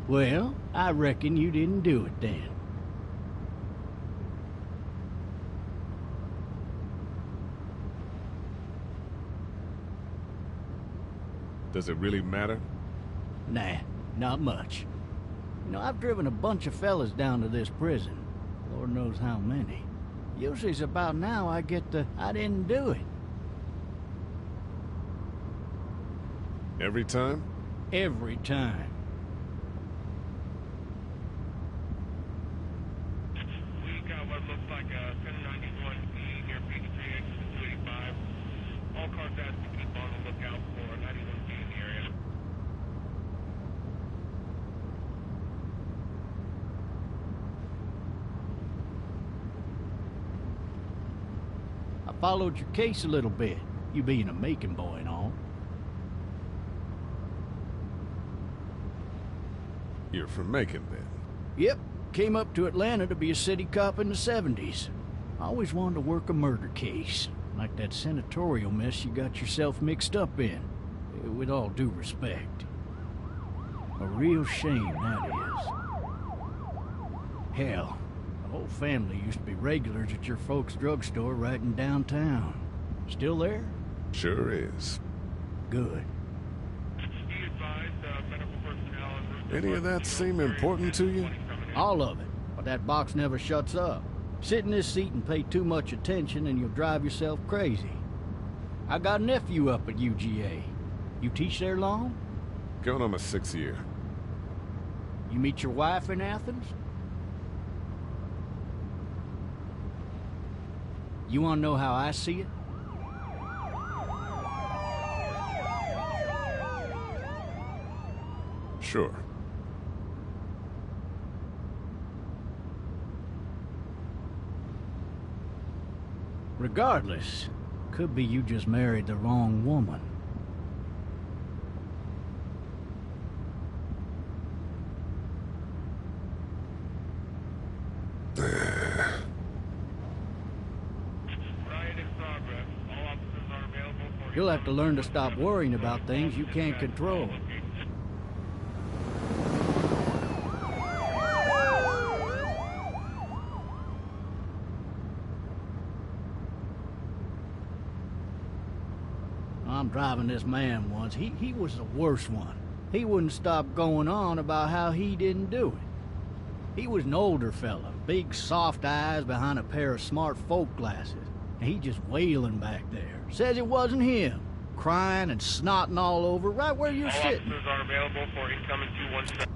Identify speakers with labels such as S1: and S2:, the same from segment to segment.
S1: Well, I reckon you didn't do it then.
S2: Does it really matter?
S1: Nah, not much. You know, I've driven a bunch of fellas down to this prison. Lord knows how many. Usually it's about now I get the, I didn't do it.
S2: Every time?
S1: Every time.
S3: We got what looks like a 1091E near Peachtree, exit 285. All cars asked to keep on the lookout for 91B in the area.
S1: I followed your case a little bit, you being a Macon boy and all.
S2: You're from Macon, then?
S1: Yep, came up to Atlanta to be a city cop in the 70s. I always wanted to work a murder case, like that senatorial mess you got yourself mixed up in, with all due respect. A real shame, that is. Hell, the whole family used to be regulars at your folks' drugstore right in downtown. Still there?
S2: Sure is.
S1: Good.
S3: Be advised, medical personnel en route to
S2: Any of that seem important to you?
S1: All of it, but that box never shuts up. Sit in this seat and pay too much attention and you'll drive yourself crazy. I got a nephew up at UGA. You teach there long?
S2: Going on my 6th year.
S1: You meet your wife in Athens? You want to know how I see it?
S2: Sure.
S1: Regardless, could be you just married the wrong woman.
S3: Riot in progress. All officers are available for...
S1: You'll have to learn to stop worrying about things you can't control. I'm driving this man once. He was the worst one. He wouldn't stop going on about how he didn't do it. He was an older fella, big soft eyes behind a pair of smart folk glasses. And he just wailing back there. Says it wasn't him. Crying and snotting all over right where you're
S3: All
S1: sitting.
S3: officers are available for incoming 217.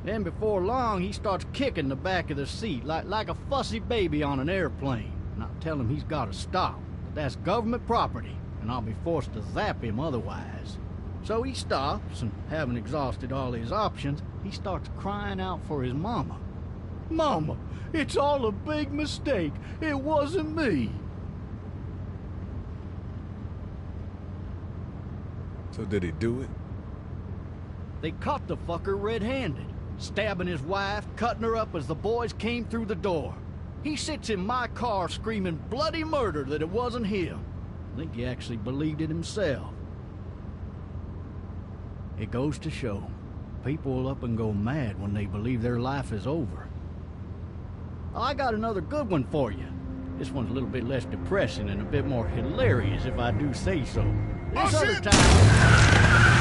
S1: Then before long, he starts kicking the back of the seat like a fussy baby on an airplane. And I tell him he's got to stop. But that's government property, and I'll be forced to zap him otherwise. So he stops, and having exhausted all his options, he starts crying out for his mama. Mama, it's all a big mistake. It wasn't me.
S2: So did he do it?
S1: They caught the fucker red-handed, stabbing his wife, cutting her up as the boys came through the door. He sits in my car screaming bloody murder that it wasn't him. I think he actually believed it himself. It goes to show, people will up and go mad when they believe their life is over. I got another good one for you. This one's a little bit less depressing and a bit more hilarious, if I do say so. This other time...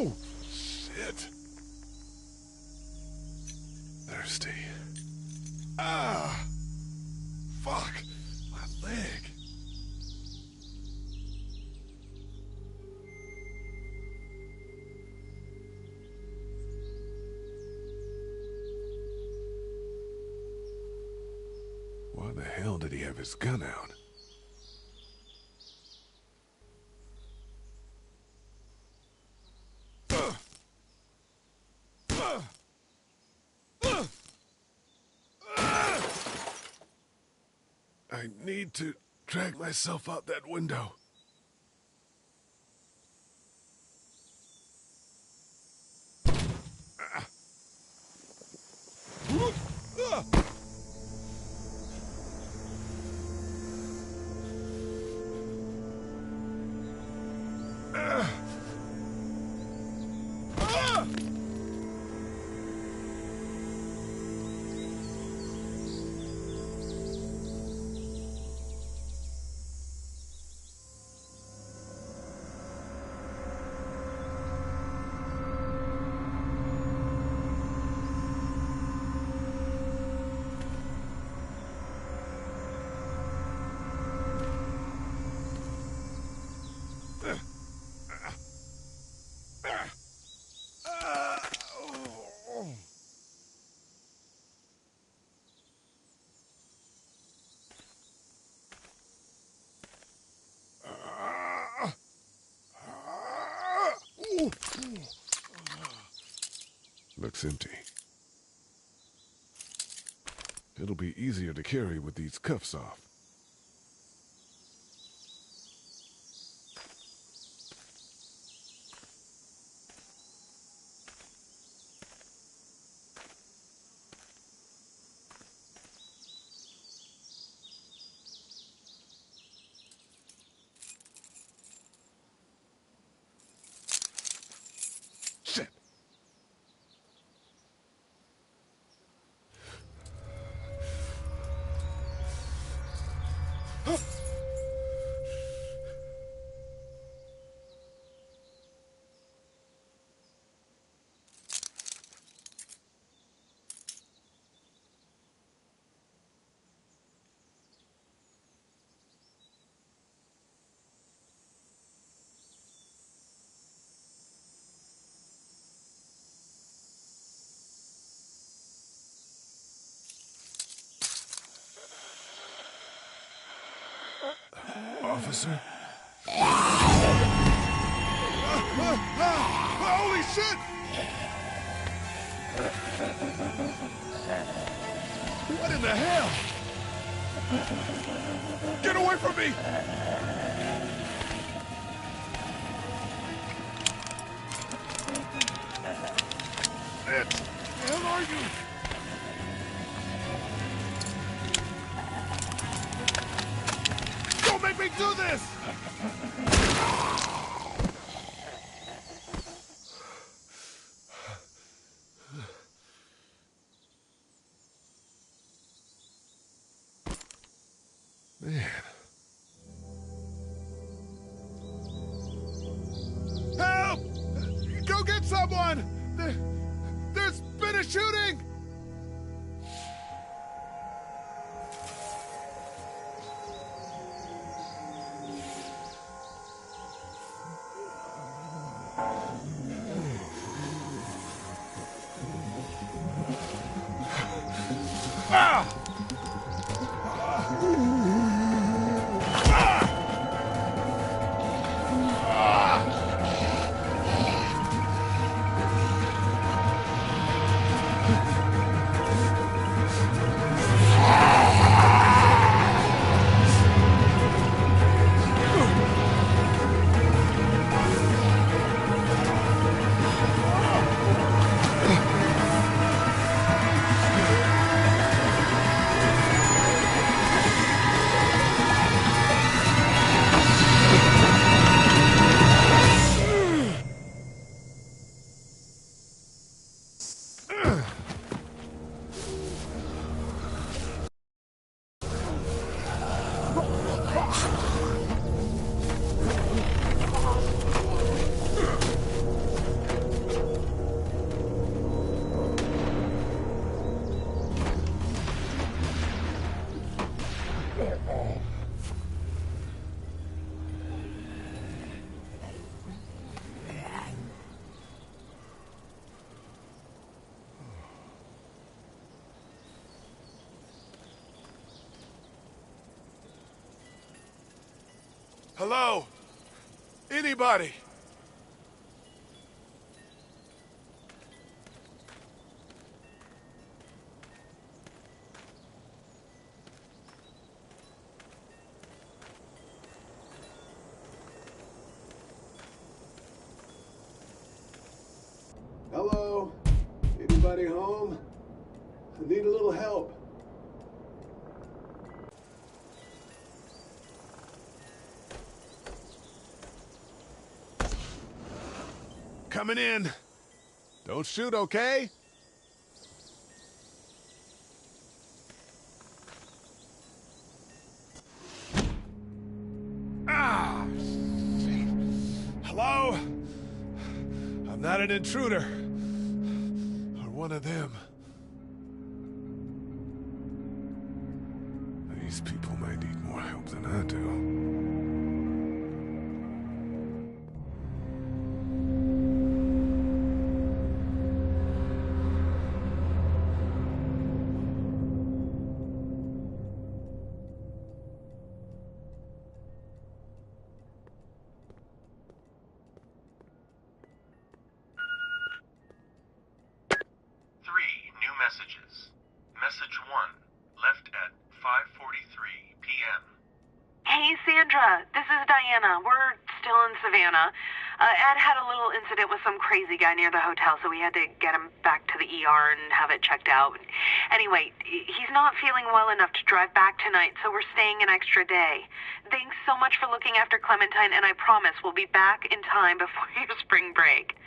S2: Oh, shit. Thirsty. Ah! Fuck! My leg. hell did he have his gun out? I need to drag myself out that window. Looks empty. It'll be easier to carry with these cuffs off. Shit! Officer? Holy shit! What in the hell? Get away from me! What the hell are you? Don't make me do this! Man. Help! Go get someone! There's been a shooting! Ah! Hello? Anybody?
S4: Hello? Anybody home? I need a little help.
S2: Coming in. Don't shoot, okay? Ah! Shit. Hello? I'm not an intruder. Or one of them. These people may need more help than I do.
S5: Messages. Message 1, left at 5:43 p.m.
S6: Hey, Sandra. This is Diana. We're still in Savannah. Ed had a little incident with some crazy guy near the hotel, so we had to get him back to the ER and have it checked out. Anyway, he's not feeling well enough to drive back tonight, so we're staying an extra day. Thanks so much for looking after Clementine, and I promise we'll be back in time before your spring break.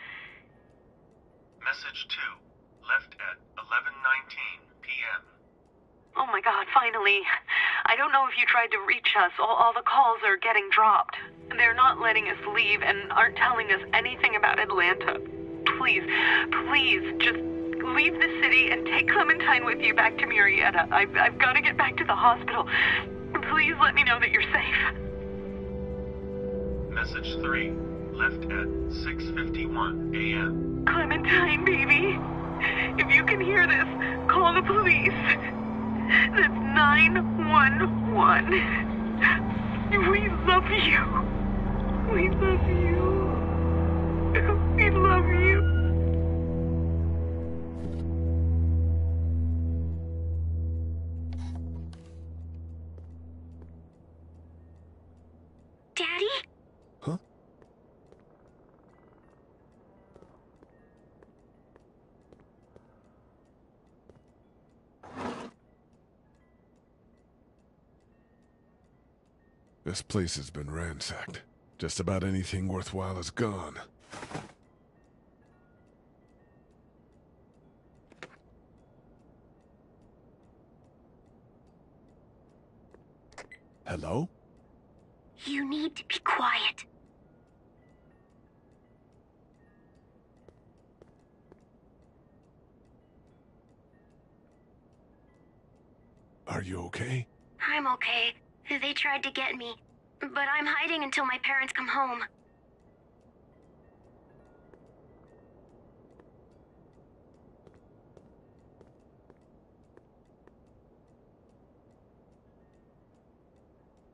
S5: Message 2, left at 11:19 p.m.
S6: Oh my God, finally. I don't know if you tried to reach us. All the calls are getting dropped. They're not letting us leave and aren't telling us anything about Atlanta. Please, just leave the city and take Clementine with you back to Murrieta. I've got to get back to the hospital. Please let me know that you're safe.
S5: Message 3, left at 6:51 a.m.
S6: Clementine, baby. If you can hear this, call the police. That's 911. We love you. We love you. We love you.
S7: Daddy?
S2: Huh? This place has been ransacked. Just about anything worthwhile is gone. Hello?
S7: You need to be quiet.
S2: Are you okay?
S7: I'm okay. They tried to get me, but I'm hiding until my parents come home.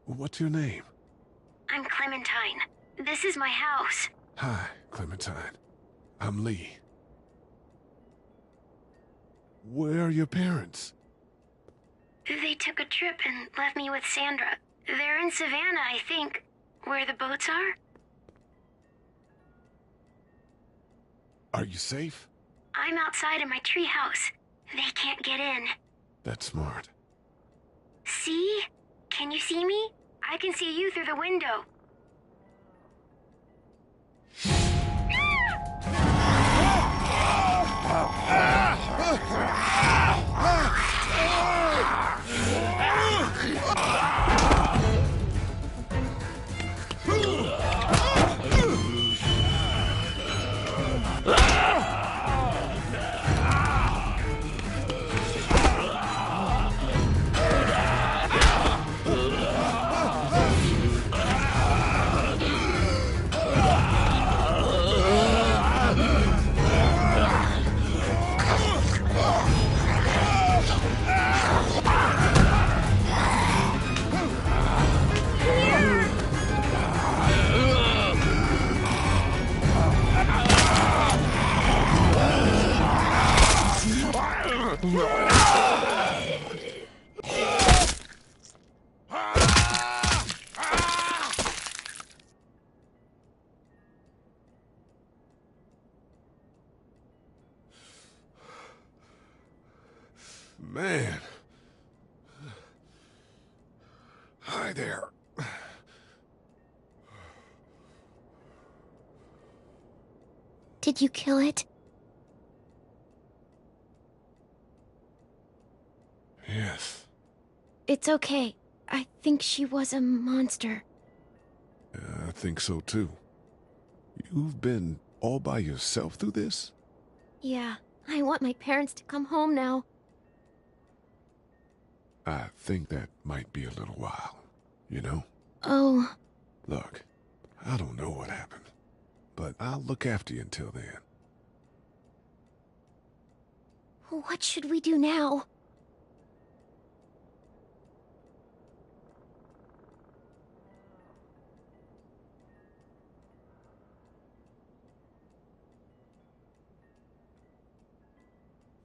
S2: What's your name?
S7: I'm Clementine. This is my house.
S2: Hi, Clementine. I'm Lee. Where are your parents?
S7: They took a trip and left me with Sandra. They're in Savannah, I think, where the boats are.
S2: Are you safe?
S7: I'm outside in my treehouse. They can't get in.
S2: That's smart.
S7: See? Can you see me? I can see you through the window.
S2: man. Hi there.
S7: Did you kill it?
S2: Yes.
S7: It's okay. I think she was a monster.
S2: I think so too. You've been all by yourself through this?
S7: Yeah, I want my parents to come home now.
S2: I think that might be a little while, you know?
S7: Oh.
S2: Look, I don't know what happened, but I'll look after you until then.
S7: What should we do now?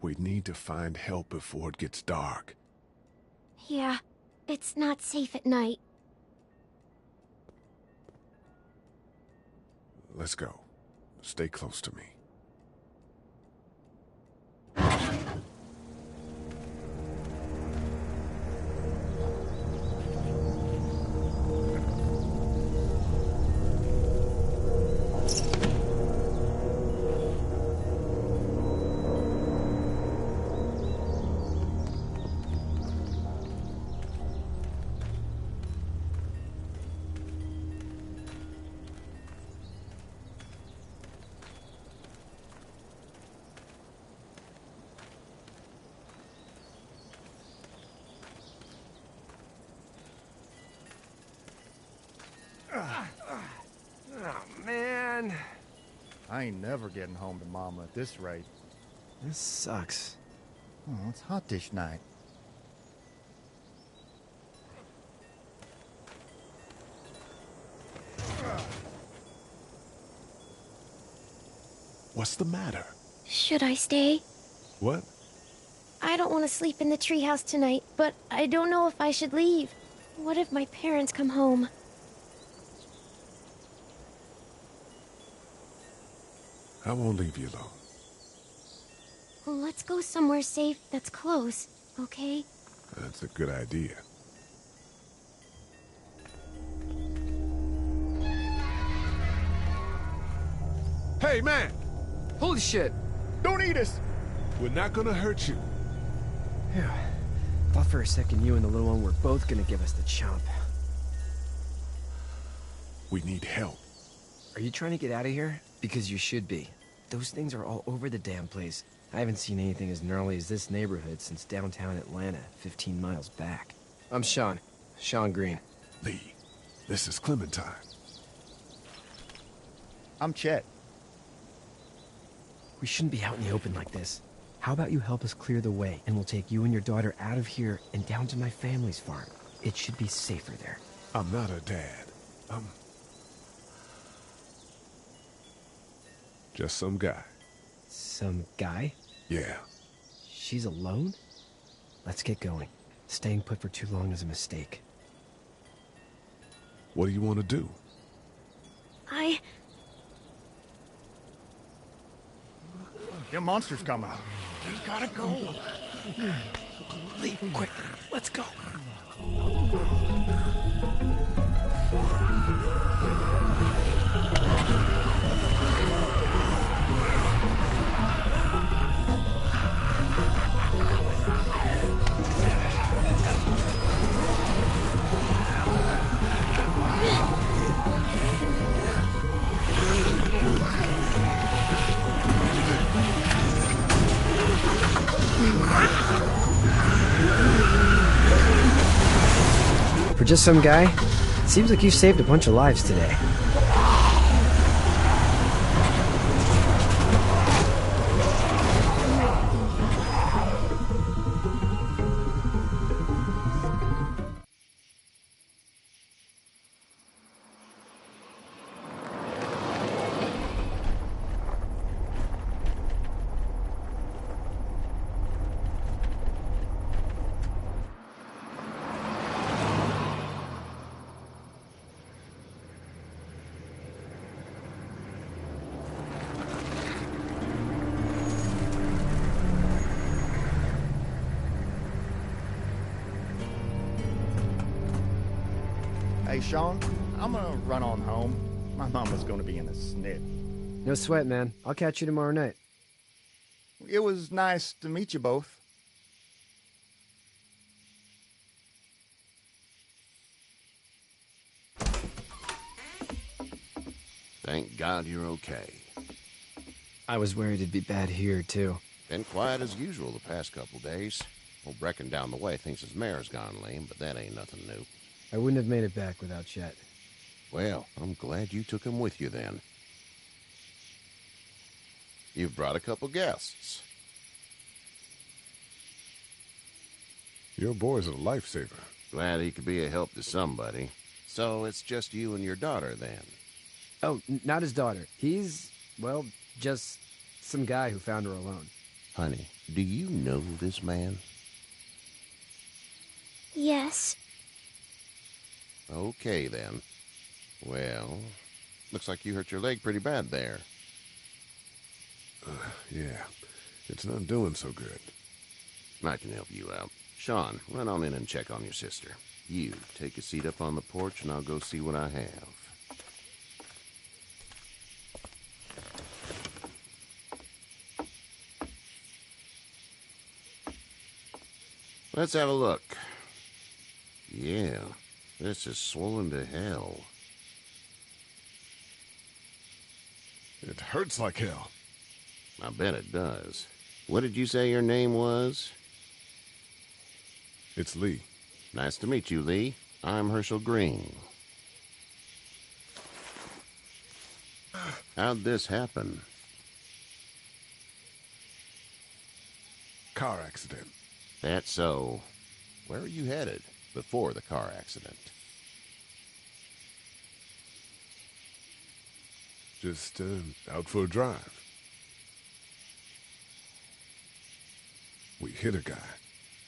S2: We need to find help before it gets dark.
S7: Yeah, it's not safe at night.
S2: Let's go. Stay close to me.
S8: Oh, man. I ain't never getting home to Mama at this rate. This sucks. Oh, it's hot dish night.
S2: What's the matter?
S7: Should I stay?
S2: What?
S7: I don't want to sleep in the treehouse tonight, but I don't know if I should leave. What if my parents come home?
S2: I won't leave you alone.
S7: Let's go somewhere safe that's close, okay?
S2: That's a good idea. Hey, man!
S9: Holy shit!
S8: Don't eat us!
S2: We're not gonna hurt you.
S9: Phew. Thought for a second you and the little one were both gonna give us the chomp.
S2: We need help.
S9: Are you trying to get out of here? Because you should be. Those things are all over the damn place. I haven't seen anything as gnarly as this neighborhood since downtown Atlanta, 15 miles back. I'm Sean. Sean Green.
S2: Lee, this is Clementine.
S8: I'm Chet.
S9: We shouldn't be out in the open like this. How about you help us clear the way, and we'll take you and your daughter out of here and down to my family's farm. It should be safer there.
S2: I'm not a dad. I'm just some guy.
S9: Some guy?
S2: Yeah.
S9: She's alone? Let's get going. Staying put for too long is a mistake.
S2: What do you want to do?
S8: Them monsters come out.
S9: We gotta go. Lee, quick, let's go. For just some guy, seems like you saved a bunch of lives today.
S8: Sean, I'm gonna run on home. My mama's gonna be in a snit.
S9: No sweat, man. I'll catch you tomorrow night.
S8: It was nice to meet you both.
S10: Thank God you're okay.
S9: I was worried it'd be bad here, too.
S10: Been quiet as usual the past couple days. Old Brecken down the way thinks his mare's gone lame, but that ain't nothing new.
S9: I wouldn't have made it back without Chet.
S10: Well, I'm glad you took him with you then. You've brought a couple guests.
S2: Your boy's a lifesaver.
S10: Glad he could be a help to somebody. So it's just you and your daughter then?
S9: Oh, not his daughter. He's, well, just some guy who found her alone.
S10: Honey, do you know this man?
S7: Yes.
S10: Okay, then. Well, looks like you hurt your leg pretty bad there.
S2: Yeah, it's not doing so good.
S10: I can help you out. Sean, run on in and check on your sister. You, take a seat up on the porch and I'll go see what I have. Let's have a look. Yeah, this is swollen to hell.
S2: It hurts like hell.
S10: I bet it does. What did you say your name was?
S2: It's Lee.
S10: Nice to meet you, Lee. I'm Herschel Green. How'd this happen?
S2: Car accident.
S10: That's so. Where are you headed before the car accident?
S2: Just out for a drive. We hit a guy.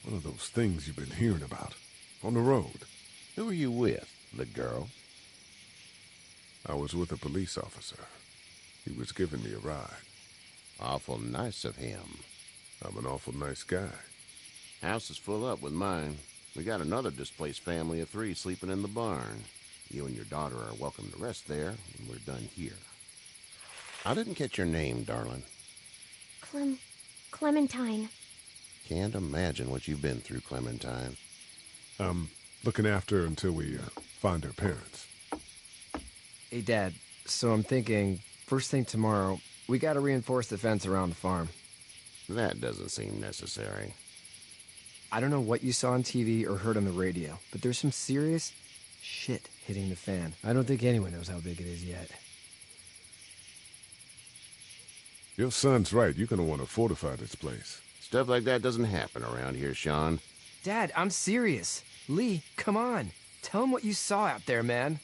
S2: One of those things you've been hearing about. On the road.
S10: Who are you with? The girl?
S2: I was with a police officer. He was giving me a ride.
S10: Awful nice of him.
S2: I'm an awful nice guy.
S10: House is full up with mine. We got another displaced family of 3 sleeping in the barn. You and your daughter are welcome to rest there when we're done here. I didn't catch your name, darling.
S7: Clementine.
S10: Can't imagine what you've been through, Clementine.
S2: I'm looking after her until we find her parents.
S9: Hey, Dad, so I'm thinking, first thing tomorrow, we gotta reinforce the fence around the farm.
S10: That doesn't seem necessary.
S9: I don't know what you saw on TV or heard on the radio, but there's some serious shit hitting the fan. I don't think anyone knows how big it is yet.
S2: Your son's right. You're gonna want to fortify this place.
S10: Stuff like that doesn't happen around here, Sean.
S9: Dad, I'm serious. Lee, come on. Tell him what you saw out there, man.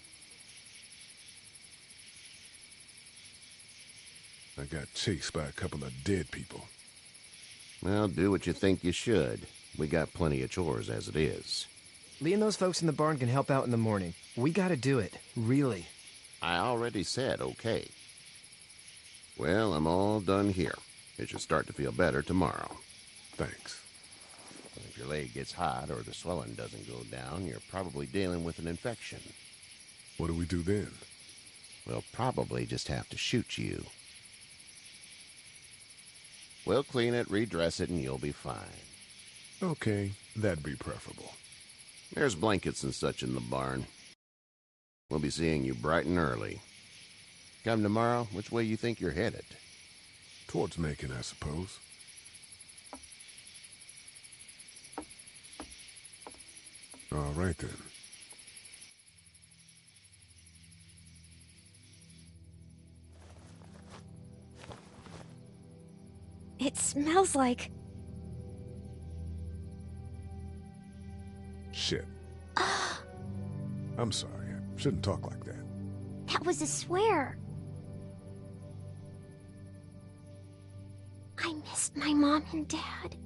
S2: I got chased by a couple of dead people.
S10: Well, do what you think you should. We got plenty of chores as it is.
S9: Lee and those folks in the barn can help out in the morning. We gotta do it. Really.
S10: I already said okay. Well, I'm all done here. It should start to feel better tomorrow.
S2: Thanks.
S10: If your leg gets hot or the swelling doesn't go down, you're probably dealing with an infection.
S2: What do we do then?
S10: We'll probably just have to shoot you. We'll clean it, redress it, and you'll be fine.
S2: Okay, that'd be preferable.
S10: There's blankets and such in the barn. We'll be seeing you bright and early. Come tomorrow, which way you think you're headed?
S2: Towards Macon, I suppose. All right, then.
S7: It smells like...
S2: Shit. I'm sorry. I shouldn't talk like that.
S7: That was a swear. I missed my mom and dad.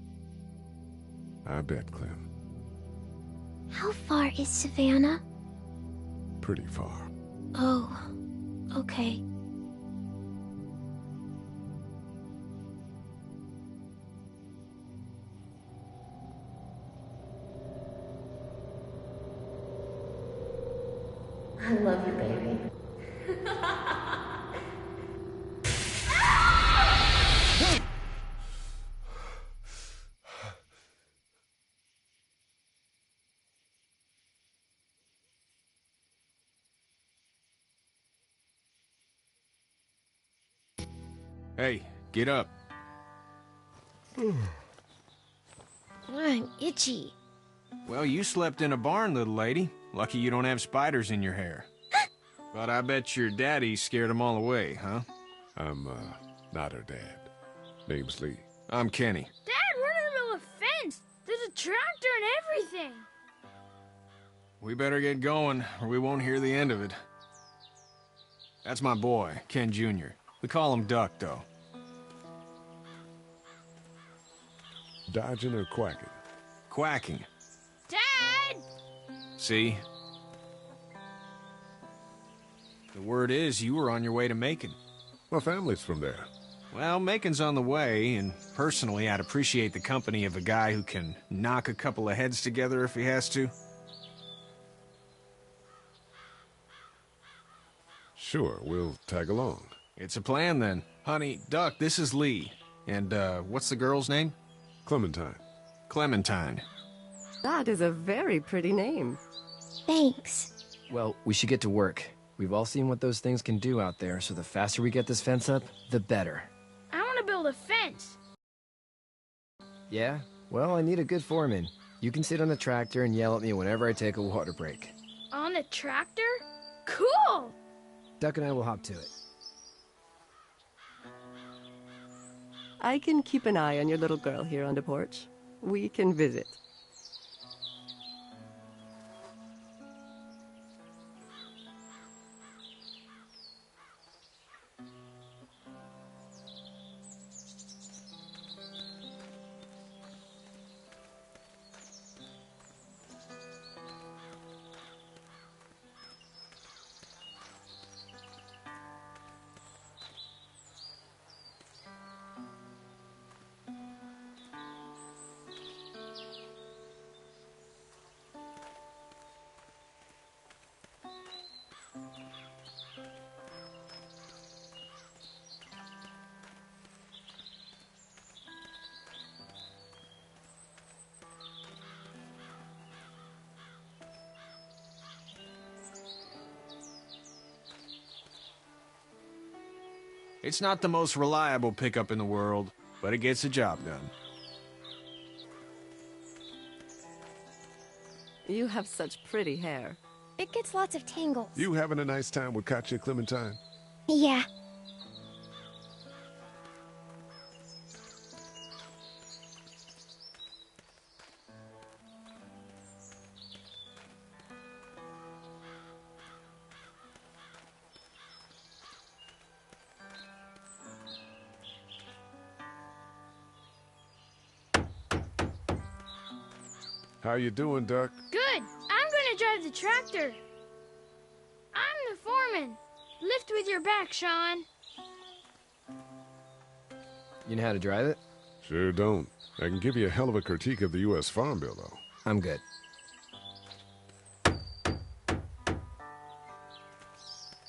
S2: I bet, Clem.
S7: How far is Savannah?
S2: Pretty far.
S7: Oh, okay.
S11: I love you, baby.
S12: Hey, get up.
S13: I'm itchy.
S12: Well, you slept in a barn, little lady. Lucky you don't have spiders in your hair. But I bet your daddy scared them all away, huh?
S2: I'm, not her dad. Name's Lee.
S12: I'm Kenny.
S13: Dad, we're in the middle of a fence. There's a tractor and everything.
S12: We better get going, or we won't hear the end of it. That's my boy, Ken Jr. We call him Duck, though.
S2: Dodging or quacking?
S12: Quacking.
S13: Dad!
S12: See? The word is you were on your way to Macon.
S2: My family's from there.
S12: Well, Macon's on the way, and personally, I'd appreciate the company of a guy who can knock a couple of heads together if he has to.
S2: Sure, we'll tag along.
S12: It's a plan, then. Honey, Duck, this is Lee. And, what's the girl's name?
S2: Clementine.
S12: Clementine.
S14: That is a very pretty name.
S13: Thanks.
S9: Well, we should get to work. We've all seen what those things can do out there, so the faster we get this fence up, the better.
S13: I want to build a fence.
S9: Yeah? Well, I need a good foreman. You can sit on the tractor and yell at me whenever I take a water break.
S13: On the tractor? Cool!
S9: Duck and I will hop to it.
S14: I can keep an eye on your little girl here on the porch. We can visit.
S12: It's not the most reliable pickup in the world, but it gets the job done.
S14: You have such pretty hair.
S13: It gets lots of tangles.
S2: You having a nice time with Katya, Clementine?
S13: Yeah.
S2: How you doing, Duck?
S13: Good. I'm gonna drive the tractor. I'm the foreman. Lift with your back, Sean.
S9: You know how to drive it?
S2: Sure don't. I can give you a hell of a critique of the U.S. Farm Bill, though.
S9: I'm good.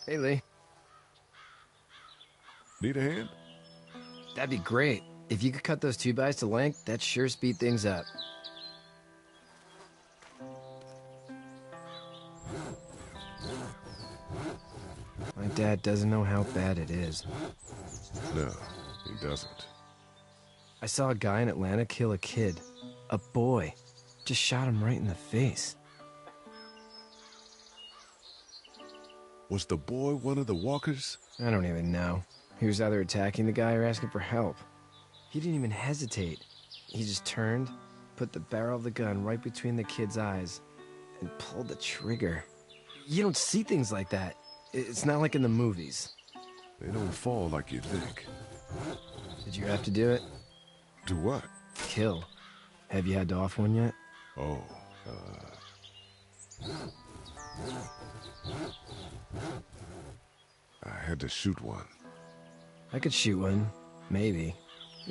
S9: Hey, Lee.
S2: Need a hand?
S9: That'd be great. If you could cut those 2x to length, that'd sure speed things up. My dad doesn't know how bad it is.
S2: No, he doesn't.
S9: I saw a guy in Atlanta kill a kid. A boy. Just shot him right in the face.
S2: Was the boy one of the walkers?
S9: I don't even know. He was either attacking the guy or asking for help. He didn't even hesitate. He just turned, put the barrel of the gun right between the kid's eyes, and pulled the trigger. You don't see things like that. It's not like in the movies.
S2: They don't fall like you think.
S9: Did you have to do it?
S2: Do what?
S9: Kill. Have you had to off one yet?
S2: Oh, I had to shoot one.
S9: I could shoot one. Maybe.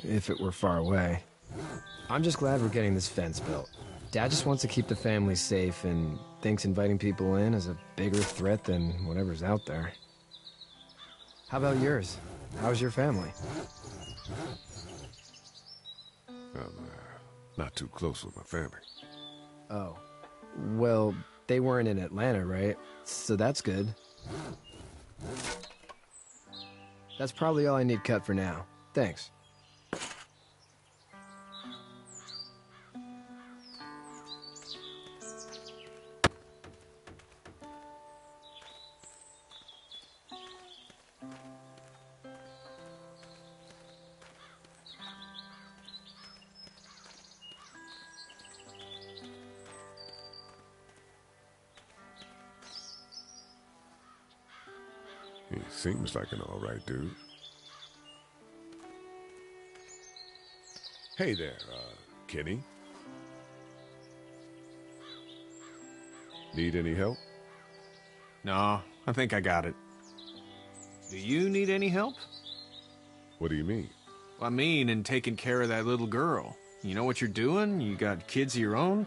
S9: If it were far away. I'm just glad we're getting this fence built. Dad just wants to keep the family safe and thinks inviting people in is a bigger threat than whatever's out there. How about yours? How's your family?
S2: I'm not too close with my family.
S9: Oh. Well, they weren't in Atlanta, right? So that's good. That's probably all I need cut for now. Thanks.
S2: He seems like an alright dude. Hey there, Kenny. Need any help?
S12: No, I think I got it. Do you need any help?
S2: What do you mean?
S12: I mean, in taking care of that little girl. You know what you're doing? You got kids of your own?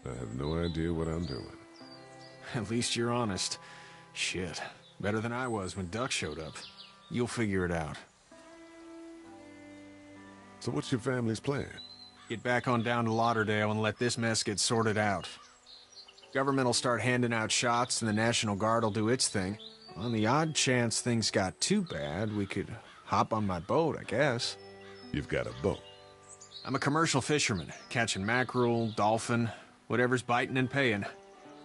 S2: I have no idea what I'm doing.
S12: At least you're honest. Shit. Better than I was when Duck showed up. You'll figure it out.
S2: So what's your family's plan?
S12: Get back on down to Lauderdale and let this mess get sorted out. Government will start handing out shots and the National Guard will do its thing. On the odd chance things got too bad, we could hop on my boat, I guess.
S2: You've got a boat?
S12: I'm a commercial fisherman, catching mackerel, dolphin, whatever's biting and paying.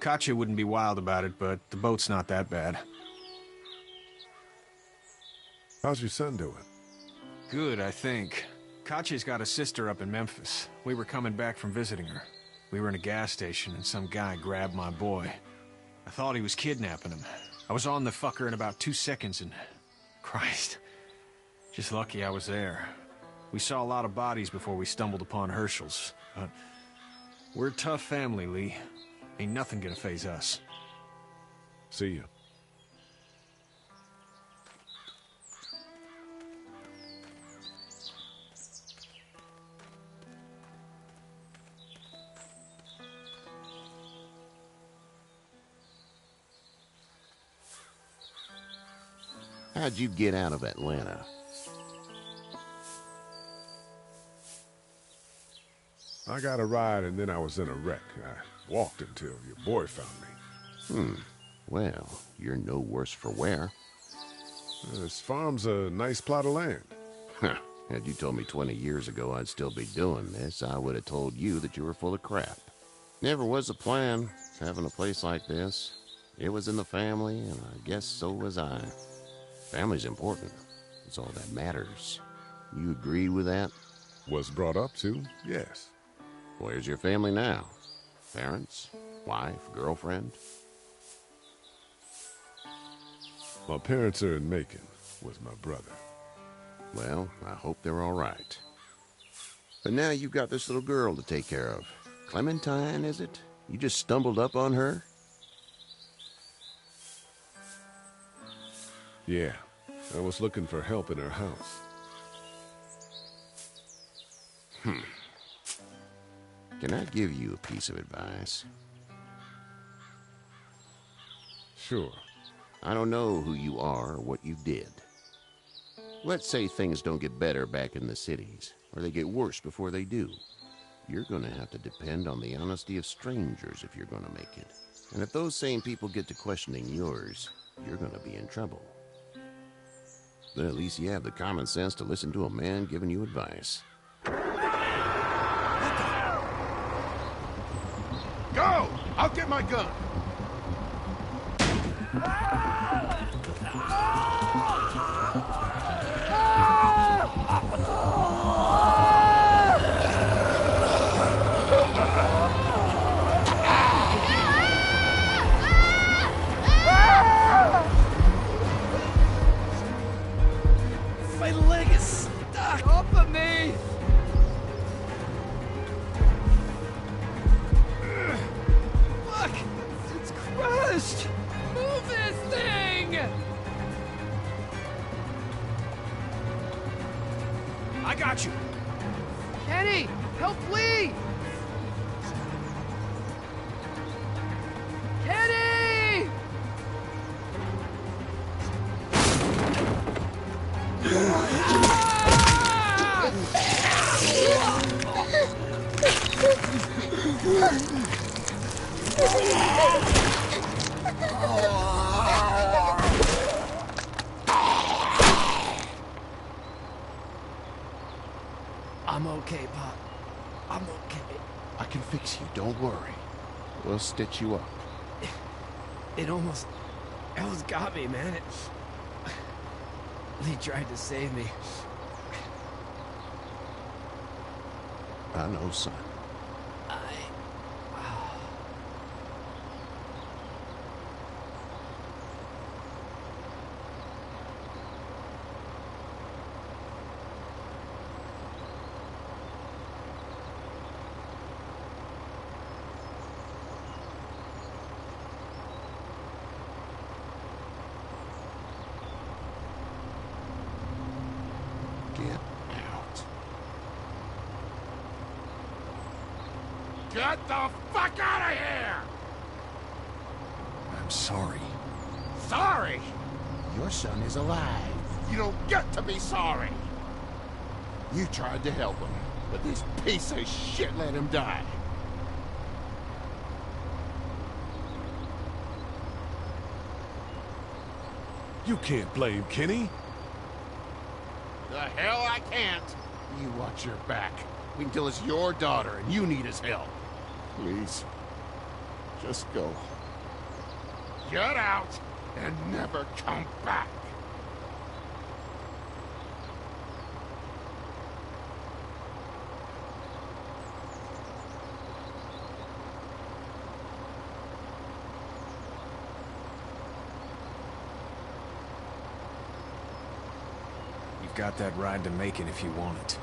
S12: Katya wouldn't be wild about it, but the boat's not that bad.
S2: How's your son doing?
S12: Good, I think. Katya's got a sister up in Memphis. We were coming back from visiting her. We were in a gas station and some guy grabbed my boy. I thought he was kidnapping him. I was on the fucker in about 2 seconds and... Christ. Just lucky I was there. We saw a lot of bodies before we stumbled upon Herschel's. But we're a tough family, Lee. Ain't nothing gonna faze us.
S2: See you.
S10: How'd you get out of Atlanta?
S2: I got a ride and then I was in a wreck. I walked until your boy found me.
S10: Well, you're no worse for wear.
S2: This farm's a nice plot of land.
S10: Had you told me 20 years ago I'd still be doing this, I would have told you that you were full of crap. Never was a plan, having a place like this. It was in the family, and I guess so was I. Family's important. It's all that matters. You agree with that?
S2: Was brought up to, yes.
S10: Where's your family now? Parents? Wife? Girlfriend?
S2: My parents are in Macon with my brother.
S10: Well, I hope they're all right. But now you've got this little girl to take care of. Clementine, is it? You just stumbled up on her?
S2: Yeah, I was looking for help in her house.
S10: Can I give you a piece of advice?
S2: Sure.
S10: I don't know who you are or what you did. Let's say things don't get better back in the cities, or they get worse before they do. You're gonna have to depend on the honesty of strangers if you're gonna make it. And if those same people get to questioning yours, you're gonna be in trouble. But at least you have the common sense to listen to a man giving you advice.
S2: Go! I'll get my gun!
S9: My leg is stuck! Off of me! Fuck! It's crushed! Move this thing!
S12: I got you.
S8: Kenny! Help Lee! Kenny!
S9: I'm okay, Pop. I'm okay.
S10: I can fix you, don't worry. We'll stitch you up.
S9: It almost got me, man. Lee tried to save me.
S10: I know, son. Get out.
S2: Get the fuck out of here!
S12: I'm sorry.
S2: Sorry? Your son is alive. You don't get to be sorry. You tried to help him, but this piece of shit let him die.
S11: You can't blame Kenny.
S2: The hell I can't. You watch your back. Wait until it's your daughter and you need his help. Please. Just go. Get out and never come back.
S12: You've got that ride to Macon if you want it.